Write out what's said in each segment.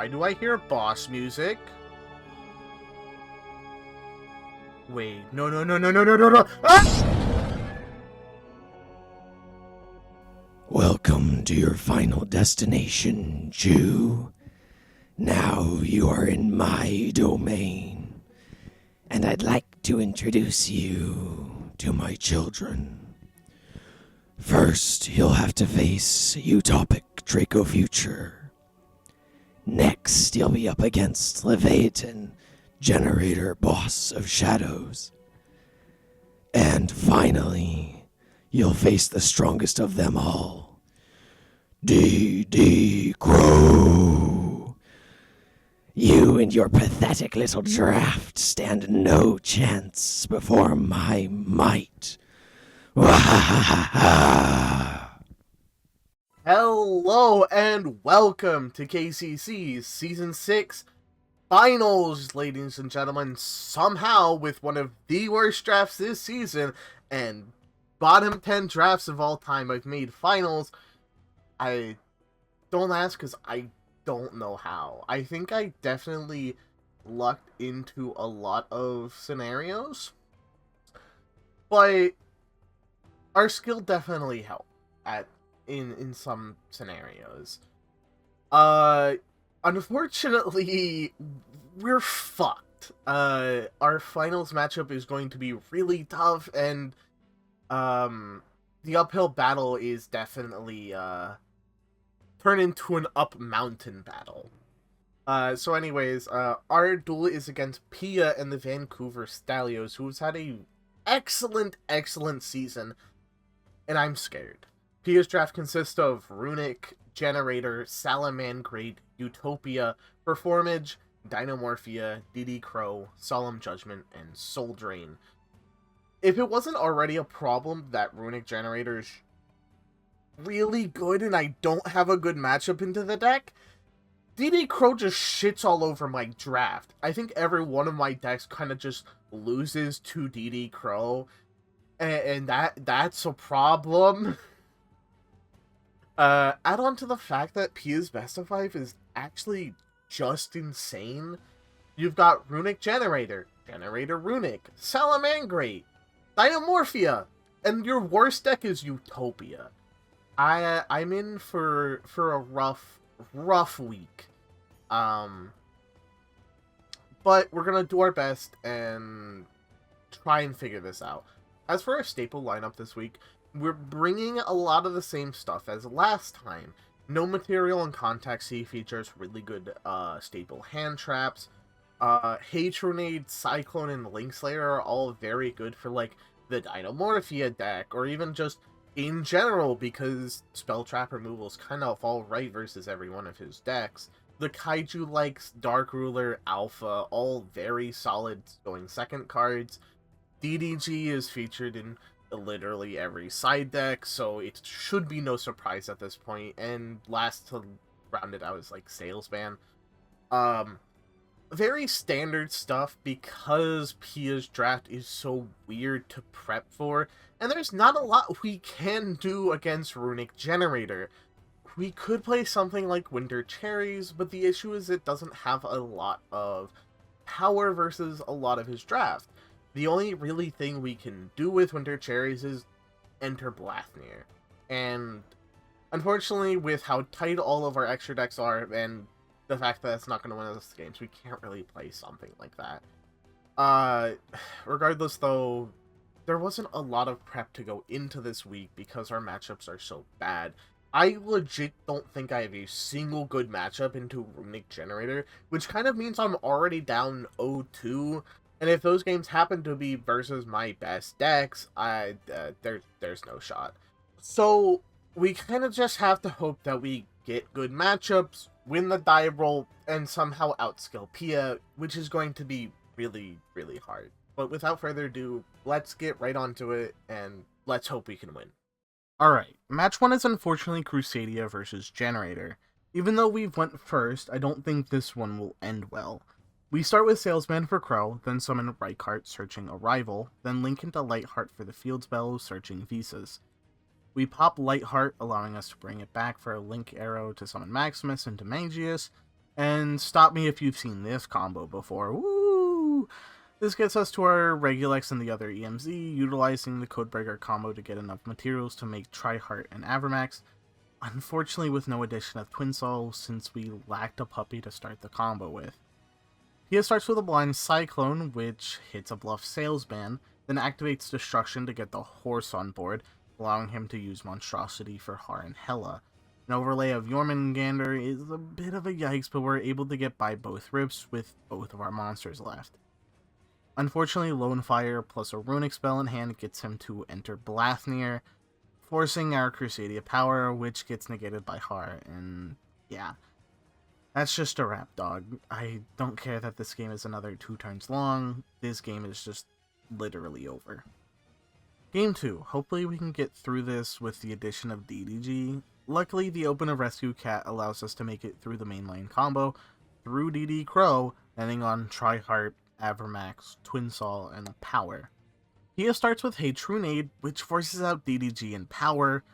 Why do I hear boss music? Wait, no. Ah! Welcome to your final destination, Jew. Now you are in my domain, and I'd like to introduce you to my children. First, you'll have to face Utopic Draco Future. Next, you'll be up against Leviathan, Generator Boss of Shadows. And finally, you'll face the strongest of them all, D.D. Crow. You and your pathetic little draft stand no chance before my might. Hello and welcome to KCC's Season 6 Finals, ladies and gentlemen. Somehow, with one of the worst drafts this season and bottom 10 drafts of all time, I've made finals. I don't ask because I don't know how. I think I definitely lucked into a lot of scenarios, but our skill definitely helped in some scenarios. Unfortunately, we're fucked. Our finals matchup is going to be really tough, and the uphill battle is definitely turned into an up mountain battle. So anyways, our duel is against Pia and the Vancouver Stallios, who's had a excellent season, and I'm scared. Pia's draft consists of Runic, Generator, Salamangrate, Utopia, Performage, Dynamorphia, DD Crow, Solemn Judgment, and Soul Drain. If it wasn't already a problem that Runic Generator is really good and I don't have a good matchup into the deck, DD Crow just shits all over my draft. I think every one of my decks kind of just loses to DD Crow, and that's a problem. Add on to the fact that Pia's best of 5 is actually just insane. You've got Runic Generator, Generator Runic, Salamangrate, Dynamorphia, and your worst deck is Utopia. I'm in for a rough week. But we're gonna do our best and try and figure this out. As for our staple lineup this week, we're bringing a lot of the same stuff as last time. No Material and Contact C features really good staple hand traps. Hatronade, Cyclone, and Linkslayer are all very good for like the Dynamorphia deck, or even just in general, because spell trap removal is kind of all right versus every one of his decks. The Kaiju likes Dark Ruler, Alpha, all very solid going second cards. DDG is featured in literally every side deck, so it should be no surprise at this point. And last to round it out is like Salesman. Very standard stuff because Pia's draft is so weird to prep for, and there's not a lot we can do against Runic Generator. We could play something like Winter Cherries, but the issue is it doesn't have a lot of power versus a lot of his draft. The only really thing we can do with Winter Cherries is enter Blathnir. And unfortunately, with how tight all of our extra decks are, and the fact that it's not going to win us games, we can't really play something like that. Regardless, though, there wasn't a lot of prep to go into this week because our matchups are so bad. I legit don't think I have a single good matchup into Runic Generator, which kind of means I'm already down 0-2. And if those games happen to be versus my best decks, there's no shot. So we kind of just have to hope that we get good matchups, win the die roll, and somehow outskill Pia, which is going to be really hard. But without further ado, let's get right onto it, and let's hope we can win. Alright, match 1 is unfortunately Crusadia versus Generator. Even though we went first, I don't think this one will end well. We start with Salesman for Crow, then summon Reichart searching Arrival, then link into Lightheart for the field spell searching Visas. We pop Lightheart, allowing us to bring it back for a Link Arrow to summon Maximus into Magius, And stop me if you've seen this combo before. Woo! This gets us to our Regulex and the other EMZ, utilizing the Codebreaker combo to get enough materials to make Triheart and Avermax. Unfortunately, with no addition of Twin Soul, since we lacked a puppy to start the combo with. Pia starts with a blind Cyclone, which hits a bluff Salesman, then activates Destruction to get the horse on board, allowing him to use Monstrosity for Har and Hela. An overlay of Jormungandr is a bit of a yikes, but we're able to get by both rips with both of our monsters left. Unfortunately, Lone Fire plus a Runic spell in hand gets him to enter Blathnir, forcing our Crusadia power, which gets negated by Har, and yeah. That's just a wrap, dog. I don't care that this game is another 2 turns long. This game is just literally over. Game 2. Hopefully we can get through this with the addition of DDG. Luckily, the Open of Rescue Cat allows us to make it through the main lane combo, through DD Crow, ending on Triheart, Avermax, Twin Sol, and Power. Pia starts with Hey Trunade, which forces out DDG and Power,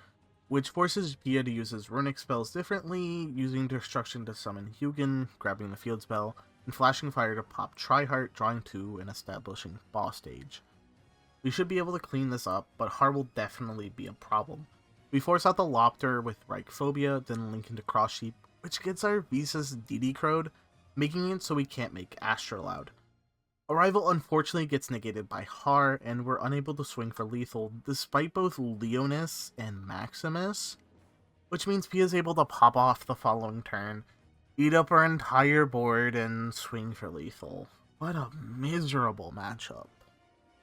which forces Pia to use his runic spells differently, using Destruction to summon Hugin, grabbing the field spell, and Flashing Fire to pop Triheart, drawing 2, and establishing boss stage. We should be able to clean this up, but Har will definitely be a problem. We force out the Lopter with Reichphobia, then link into Cross Sheep, which gets our Visas DD crowed, making it so we can't make Astrolaud. Arrival unfortunately gets negated by Har, and we're unable to swing for lethal, despite both Leonis and Maximus, which means Pia is able to pop off the following turn, eat up our entire board, and swing for lethal. What a miserable matchup.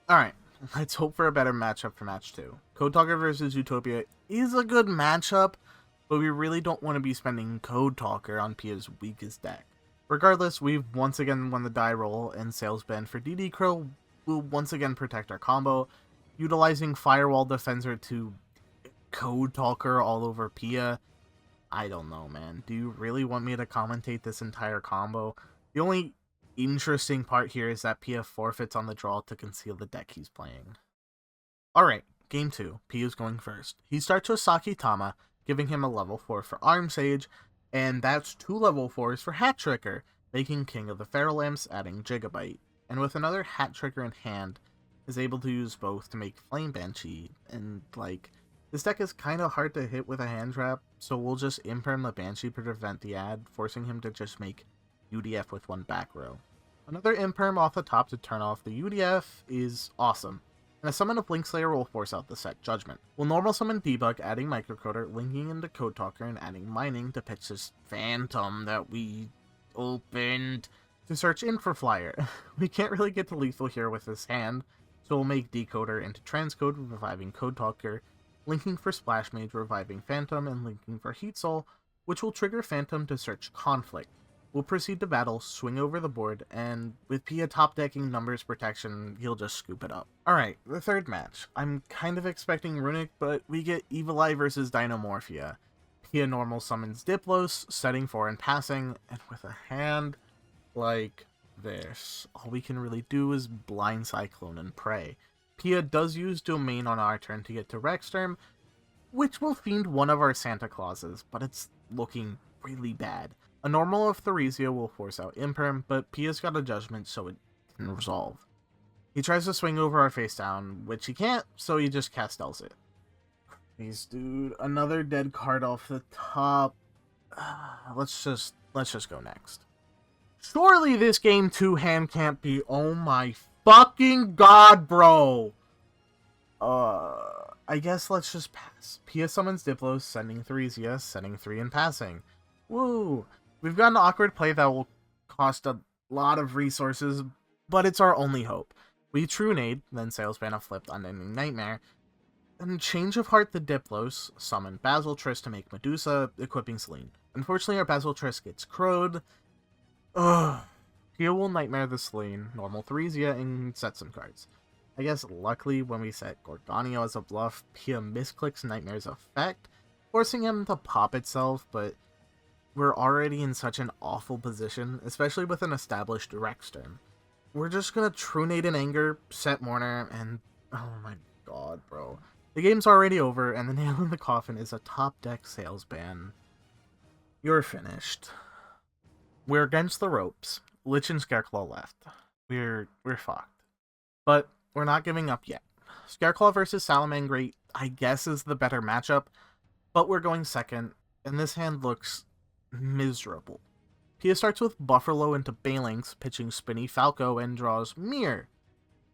Alright, let's hope for a better matchup for match 2. Code Talker versus Utopia is a good matchup, but we really don't want to be spending Code Talker on Pia's weakest deck. Regardless, we've once again won the die roll, and Salesman for DD Crow will once again protect our combo, utilizing Firewall Defender to Code Talker all over Pia. I don't know, man. Do you really want me to commentate this entire combo? The only interesting part here is that Pia forfeits on the draw to conceal the deck he's playing. Alright, game 2. Pia's going first. He starts with Sakitama, giving him a level 4 for Arm Sage, and that's 2 level 4s for Hat Tricker, making King of the Feral Imps, adding Gigabyte. And with another Hat Tricker in hand, is able to use both to make Flame Banshee, and like, this deck is kinda hard to hit with a hand trap, so we'll just imperm the Banshee to prevent the ad, forcing him to just make UDF with 1 back row. Another imperm off the top to turn off the UDF is awesome, and a summon of Blinkslayer will force out the set Judgment. We'll normal summon Debug, adding Microcoder, linking into Code Talker, and adding Mining to pitch this Phantom that we opened to search in for Flyer. We can't really get to lethal here with this hand, so we'll make Decoder into Transcode, reviving Code Talker, linking for Splash Mage, reviving Phantom, and linking for Heat Soul, which will trigger Phantom to search Conflict. We'll proceed to battle, swing over the board, and with Pia top decking Numbers Protection, he'll just scoop it up. Alright, the third match. I'm kind of expecting Runic, but we get Evil Eye versus Dinomorphia. Pia normal summons Diplos, setting 4 and passing, and with a hand like this, all we can really do is Blind Cyclone and pray. Pia does use Domain on our turn to get to Rexterm, which will fiend one of our Santa Clauses, but it's looking really bad. A normal of Theresia will force out Imperm, but Pia's got a Judgment, so it can resolve. He tries to swing over our face down, which he can't, so he just castles it. Please, dude, another dead card off the top. Let's just go next. Surely this game 2 hand can't be. Oh my fucking god, bro. I guess let's just pass. Pia summons Diplos, sending Theresia, sending 3 and passing. Woo! We've got an awkward play that will cost a lot of resources, but it's our only hope. We Trunade, then Salesman a flipped Unending Nightmare, and Change of Heart the Diplos, summon Basiltris to make Medusa, equipping Selene. Unfortunately, our Basiltris gets crowed. Ugh. Pia will Nightmare the Selene, normal Theresia, and set some cards. I guess luckily when we set Gorgonio as a bluff, Pia misclicks Nightmare's effect, forcing him to pop itself, but we're already in such an awful position, especially with an established Rexterm. We're just gonna Trunade in anger, set Mourner, and oh my god, bro. The game's already over, and the nail in the coffin is a top deck Salesman. You're finished. We're against the ropes. Lich and Scareclaw left. We're fucked. But we're not giving up yet. Scareclaw versus Salamangreat, I guess, is the better matchup, but we're going second, and this hand looks miserable. Pia starts with Buffalo into Balinx, pitching Spinny Falco, and draws Mirror.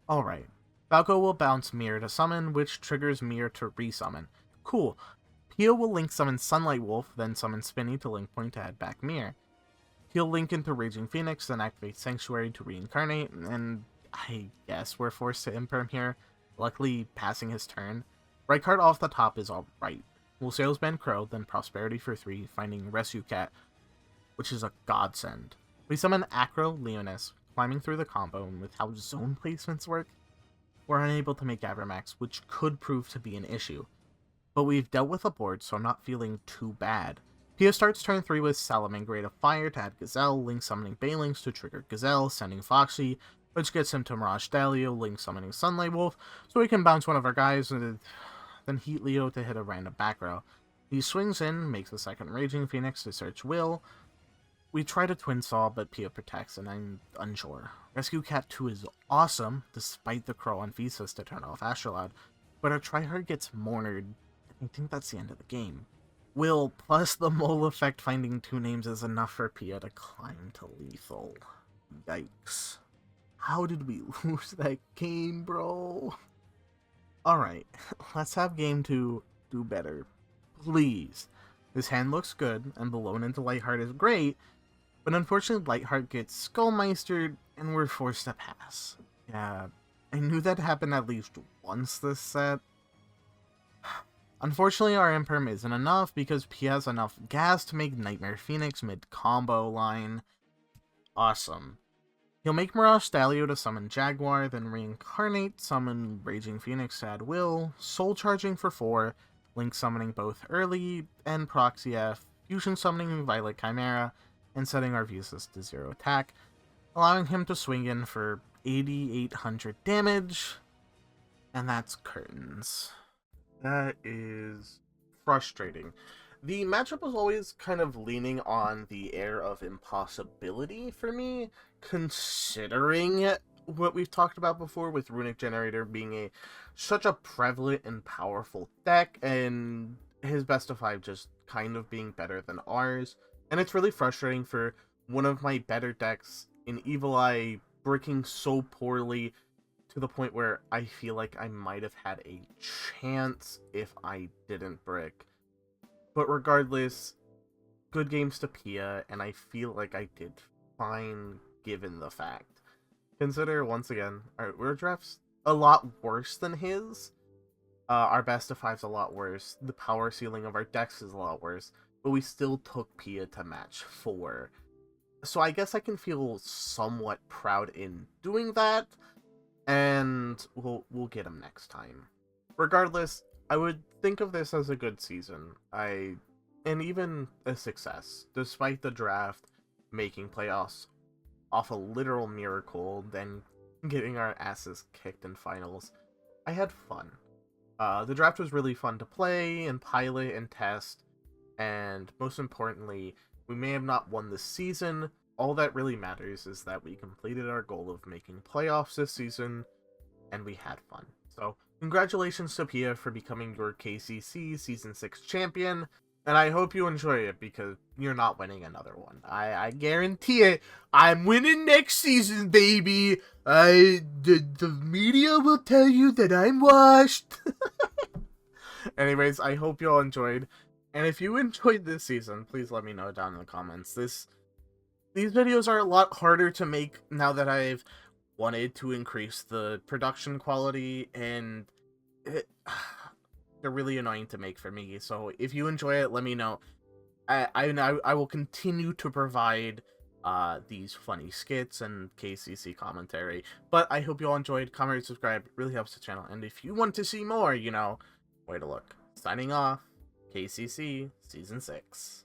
Alright. Falco will bounce Mirror to summon, which triggers Mirror to resummon. Cool. Pia will link summon Sunlight Wolf, then summon Spinny to link point to add back Mirror. He'll link into Raging Phoenix, then activate Sanctuary to reincarnate, and I guess we're forced to imperm here, luckily passing his turn. Right card off the top is alright. We'll Salesman Crow, then Prosperity for 3, finding Rescue Cat, which is a godsend. We summon Acro Leonis, climbing through the combo, and with how zone placements work, we're unable to make Abramax, which could prove to be an issue. But we've dealt with a board, so I'm not feeling too bad. Pia starts turn 3 with Salamangreat of Fire to add Gazelle, link summoning Balinx to trigger Gazelle, sending Foxy, which gets him to Mirage Stallios, link summoning Sunlight Wolf, so we can bounce one of our guys, and then Heat Leo to hit a random back row. He swings in, makes a second Raging Phoenix to search Will. We try to Twin Saw, but Pia protects, and I'm unsure. Rescue Cat 2 is awesome, despite the Crow on Visas to turn off Astrolabe, but our tryhard gets Mournered, and I think that's the end of the game. Will plus the mole effect finding 2 names is enough for Pia to climb to lethal. Yikes. How did we lose that game, bro? Alright, let's have game 2 do better. Please. This hand looks good, and the loan into Lightheart is great, but unfortunately Lightheart gets Skullmeistered, and we're forced to pass. Yeah, I knew that happened at least once this set. Unfortunately, our Imperm isn't enough because P has enough gas to make Nightmare Phoenix mid-combo line. Awesome. He'll make Mirage Stallios to summon Jaguar, then reincarnate, summon Raging Phoenix to add Will, Soul Charging for 4, Link summoning both early and Proxy F, Fusion summoning Violet Chimera, and setting our Visas to 0 attack, allowing him to swing in for 8,800 damage, and that's curtains. That is frustrating. The matchup was always kind of leaning on the air of impossibility for me, considering what we've talked about before with Runic Generator being such a prevalent and powerful deck, and his best of 5 just kind of being better than ours. And it's really frustrating for one of my better decks in Evil Eye breaking so poorly to the point where I feel like I might have had a chance if I didn't brick. But regardless, good games to Pia, and I feel like I did fine given the fact. Consider, once again, our draft's a lot worse than his. Our best of 5's a lot worse. The power ceiling of our decks is a lot worse. But we still took Pia to match 4. So I guess I can feel somewhat proud in doing that. And we'll get him next time. Regardless, I would think of this as a good season. And even a success, despite the draft making playoffs off a literal miracle, then getting our asses kicked in finals. I had fun. The draft was really fun to play and pilot and test, and most importantly, we may have not won this season. All that really matters is that we completed our goal of making playoffs this season, and we had fun. So, congratulations to Pia for becoming your KCC Season 6 champion, and I hope you enjoy it, because you're not winning another one. I guarantee it. I'm winning next season, baby! The media will tell you that I'm washed! Anyways, I hope you all enjoyed, and if you enjoyed this season, please let me know down in the comments. These videos are a lot harder to make now that I've wanted to increase the production quality, and they're really annoying to make for me. So if you enjoy it, let me know. I will continue to provide these funny skits and KCC commentary. But I hope you all enjoyed. Comment, rate, subscribe. It really helps the channel. And if you want to see more, you know, where to look. Signing off. KCC Season 6.